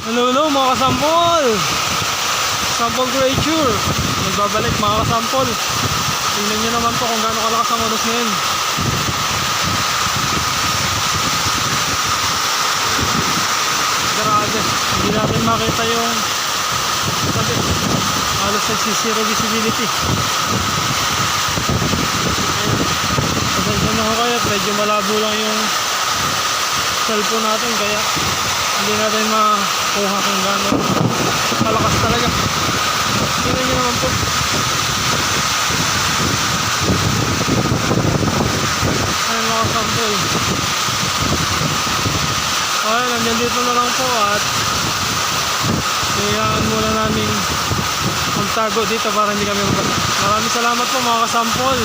Hello mga kasampol. Sample creature nagbabalik mga kasampol. Tingnan nyo naman po kung gaano kalakas ang unos ngayon. Grabe, hindi natin makita yung sabi, halos nagsisiro visibility. Pasensya na ko kaya medyo malabo lang yung cellphone natin, kaya hindi natin makuha kung gaano kalakas talaga. Tingnan nyo naman po. Ayun mga kasampol. Okay, nandiyan dito na lang po at kayaan muna namin magtago dito para hindi kami mabasa. Maraming salamat po mga kasampol.